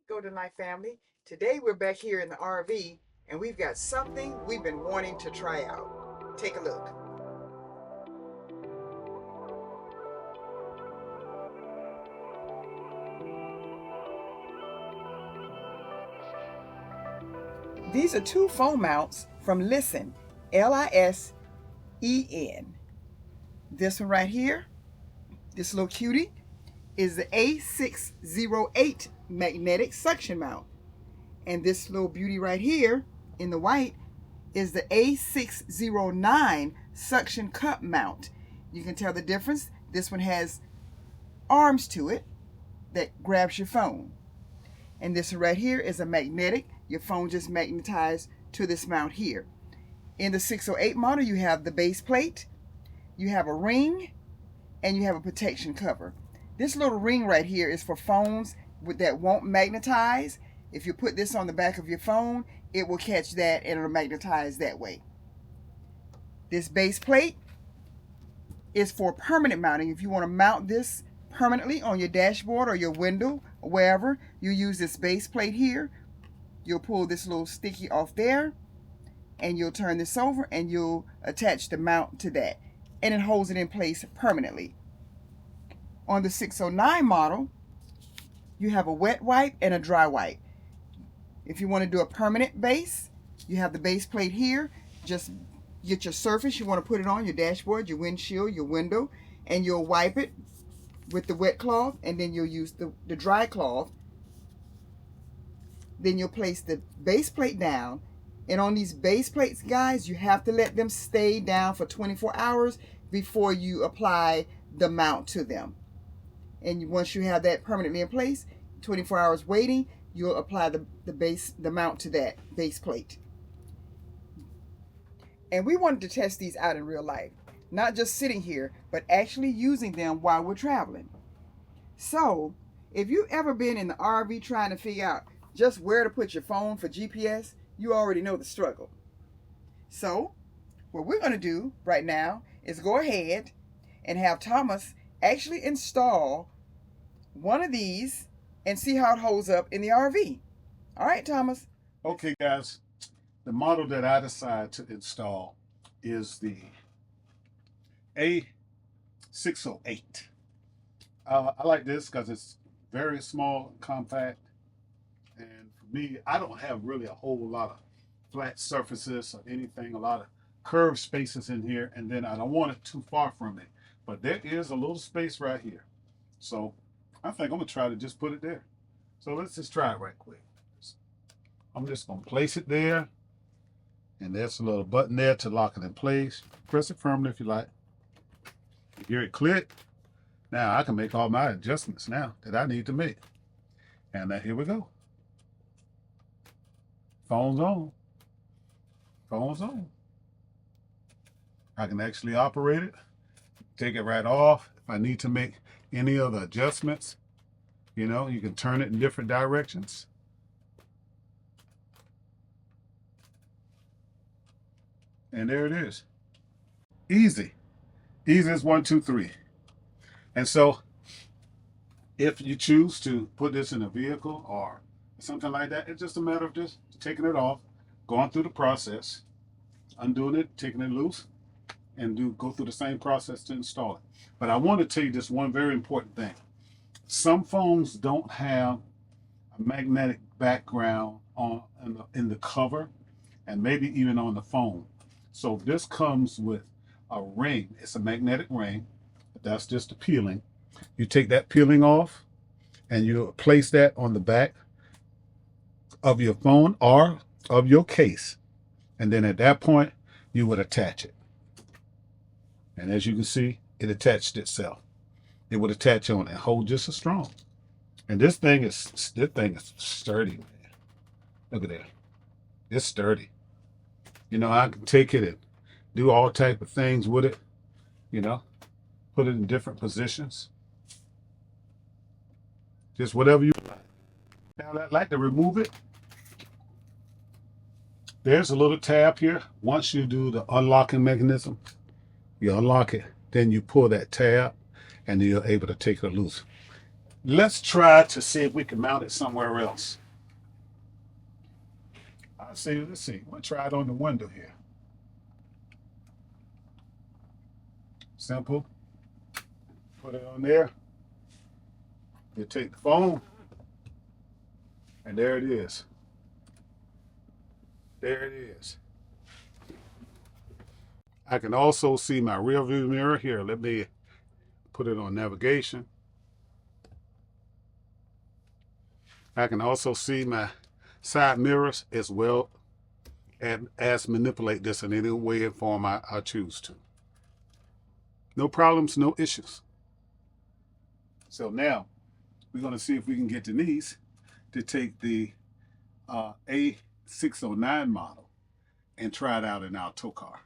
Golden Life family. Today we're back here in the RV and we've got something we've been wanting to try out. Take a look. These are two phone mounts from LISEN, LISEN. This one right here, this little cutie, is the A608 Magnetic Suction Mount. And this little beauty right here in the white is the A609 Suction Cup Mount. You can tell the difference. This one has arms to it that grabs your phone. And this one right here is a magnetic. Your phone just magnetized to this mount here. In the 608 model, you have the base plate, you have a ring, and you have a protection cover. This little ring right here is for phones that won't magnetize. If you put this on the back of your phone, it will catch that and it'll magnetize that way. This base plate is for permanent mounting. If you want to mount this permanently on your dashboard or your window or wherever, you use this base plate here. You'll pull this little sticky off there and you'll turn this over and you'll attach the mount to that, and it holds it in place permanently. On the 609 model, you have a wet wipe and a dry wipe. If you want to do a permanent base, you have the base plate here. Just get your surface you want to put it on, your dashboard, your windshield, your window, and you'll wipe it with the wet cloth, and then you'll use the dry cloth. Then you'll place the base plate down. And on these base plates, guys, you have to let them stay down for 24 hours before you apply the mount to them. And once you have that permanently in place, 24 hours waiting, you'll apply the mount to that base plate. And we wanted to test these out in real life, not just sitting here, but actually using them while we're traveling. So if you've ever been in the RV trying to figure out just where to put your phone for GPS, you already know the struggle. So what we're going to do right now is go ahead and have Thomas actually install one of these and see how it holds up in the RV. All right, Thomas. Okay, guys, the model that I decided to install is the A608. I like this because it's very small and compact. And for me, I don't have really a whole lot of flat surfaces or anything, a lot of curved spaces in here, and then I don't want it too far from me. But there is a little space right here. So I think I'm gonna try to just put it there. So let's just try it right quick. I'm just gonna place it there, and there's a little button there to lock it in place. Press it firmly if you like. You hear it click. Now I can make all my adjustments now that I need to make. And here we go. Phone's on. Phone's on. I can actually operate it, take it right off. If I need to make any other adjustments, you know, you can turn it in different directions. And there it is. Easy. Easy as 1, 2, 3. And so if you choose to put this in a vehicle or something like that, it's just a matter of just taking it off, going through the process, undoing it, taking it loose, and go through the same process to install it. But I want to tell you this one very important thing. Some phones don't have a magnetic background in the cover, and maybe even on the phone. So this comes with a ring. It's a magnetic ring. That's just the peeling. You take that peeling off and you place that on the back of your phone or of your case. And then at that point, you would attach it. And as you can see, it attached itself. It would attach on and hold just as strong. And this thing is sturdy, man. Look at that. It's sturdy. You know, I can take it and do all type of things with it, you know, put it in different positions. Just whatever you like. Now I'd like to remove it. There's a little tab here. Once you do the unlocking mechanism, you unlock it, then you pull that tab and you're able to take it loose. Let's try to see if we can mount it somewhere else. Let's see. We'll try it on the window here. Simple. Put it on there. You take the phone, and there it is. There it is. I can also see my rear view mirror here. Let me put it on navigation. I can also see my side mirrors as well as manipulate this in any way and form I choose to. No problems, no issues. So now we're going to see if we can get Denise to take the A609 model and try it out in our tow car.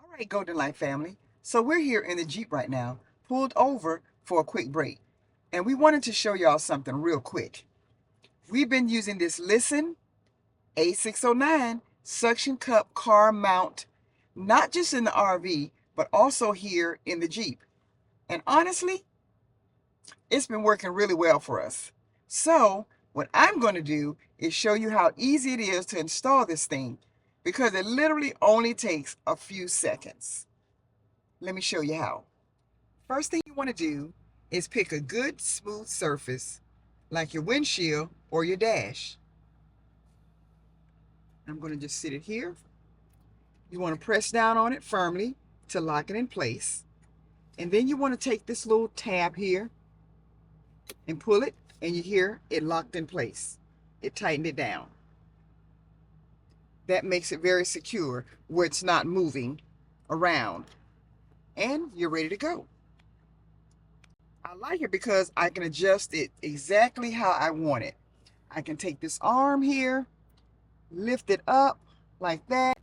All right, Golden Light family. So we're here in the Jeep right now, pulled over for a quick break. And we wanted to show y'all something real quick. We've been using this LISEN A609 suction cup car mount, not just in the RV, but also here in the Jeep. And honestly, it's been working really well for us. So what I'm going to do is show you how easy it is to install this thing, because it literally only takes a few seconds. Let me show you how. First thing you want to do is pick a good smooth surface like your windshield or your dash. I'm going to just sit it here. You want to press down on it firmly to lock it in place. And then you want to take this little tab here and pull it, and you hear it locked in place. It tightened it down. That makes it very secure where it's not moving around. And you're ready to go. I like it because I can adjust it exactly how I want it. I can take this arm here, lift it up like that,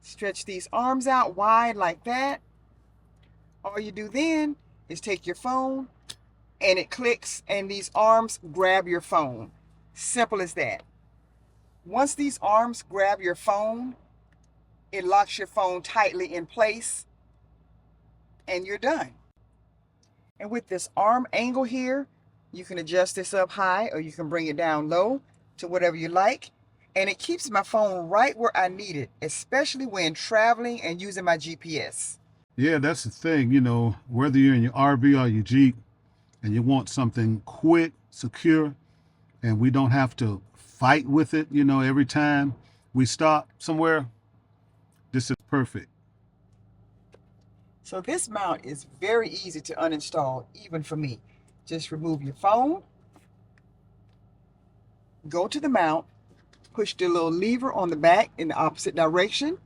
stretch these arms out wide like that. All you do then is take your phone and it clicks and these arms grab your phone. Simple as that. Once these arms grab your phone, it locks your phone tightly in place and you're done. And with this arm angle here, you can adjust this up high or you can bring it down low to whatever you like. And it keeps my phone right where I need it, especially when traveling and using my GPS. Yeah, that's the thing, whether you're in your RV or your Jeep and you want something quick, secure, and we don't have to fight with it, every time we stop somewhere, this is perfect. So this mount is very easy to uninstall, even for me. Just remove your phone, go to the mount, push the little lever on the back in the opposite direction,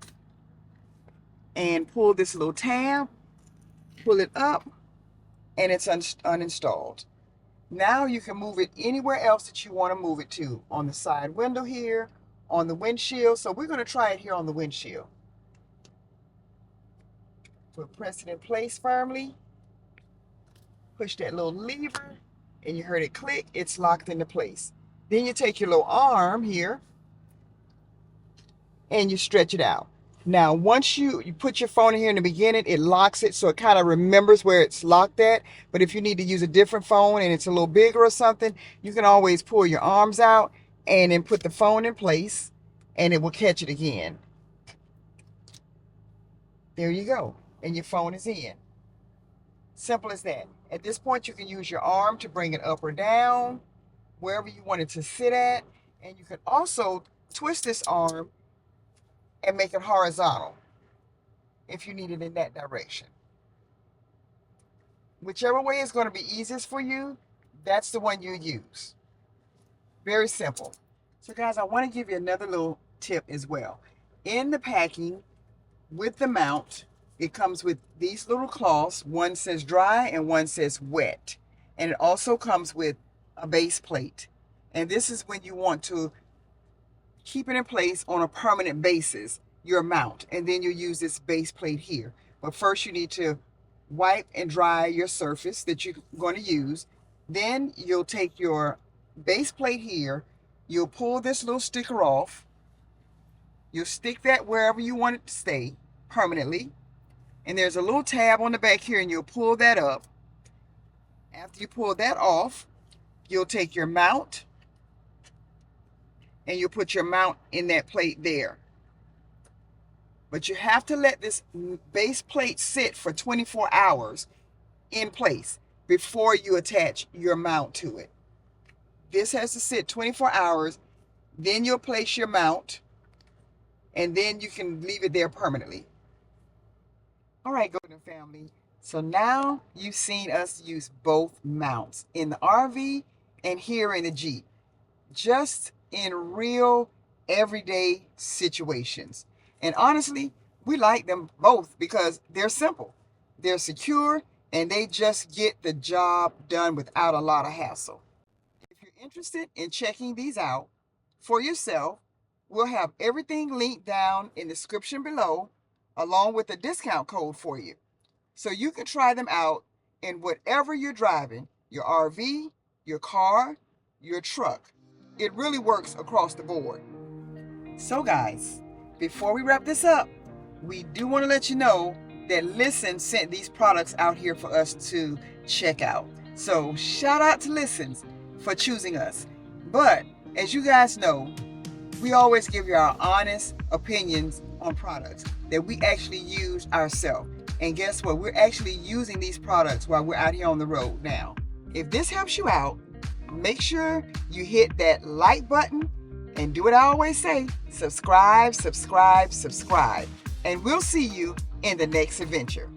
and pull this little tab, pull it up, and it's uninstalled. Now you can move it anywhere else that you want to move it to, on the side window here, on the windshield. So we're going to try it here on the windshield. We'll press it in place firmly, push that little lever, and you heard it click, it's locked into place. Then you take your little arm here and you stretch it out. Now, once you put your phone in here in the beginning, it locks it so it kind of remembers where it's locked at. But if you need to use a different phone and it's a little bigger or something, you can always pull your arms out and then put the phone in place and it will catch it again. There you go. And your phone is in. Simple as that. At this point, you can use your arm to bring it up or down, wherever you want it to sit at. And you can also twist this arm and make it horizontal if you need it in that direction. Whichever way is going to be easiest for you, that's the one you use. Very simple. So guys, I want to give you another little tip as well. In the packing with the mount, it comes with these little cloths. One says dry and one says wet. And it also comes with a base plate. And this is when you want to keep it in place on a permanent basis, your mount. And then you use this base plate here. But first you need to wipe and dry your surface that you're going to use. Then you'll take your base plate here. You'll pull this little sticker off. You'll stick that wherever you want it to stay permanently. And there's a little tab on the back here and you'll pull that up. After you pull that off, you'll take your mount and you'll put your mount in that plate there. But you have to let this base plate sit for 24 hours in place before you attach your mount to it. This has to sit 24 hours, then you'll place your mount, and then you can leave it there permanently. All right, Golden family. So now you've seen us use both mounts in the RV and here in the Jeep, just in real everyday situations. And honestly, we like them both because they're simple, they're secure, and they just get the job done without a lot of hassle. If you're interested in checking these out for yourself, we'll have everything linked down in the description below, along with a discount code for you. So you can try them out in whatever you're driving, your RV, your car, your truck. It really works across the board. So guys, before we wrap this up, we do want to let you know that LISEN sent these products out here for us to check out. So shout out to LISEN for choosing us. But as you guys know, we always give you our honest opinions on products that we actually use ourselves. And guess what? We're actually using these products while we're out here on the road now. If this helps you out, make sure you hit that like button and do what I always say, subscribe, subscribe, subscribe. And we'll see you in the next adventure.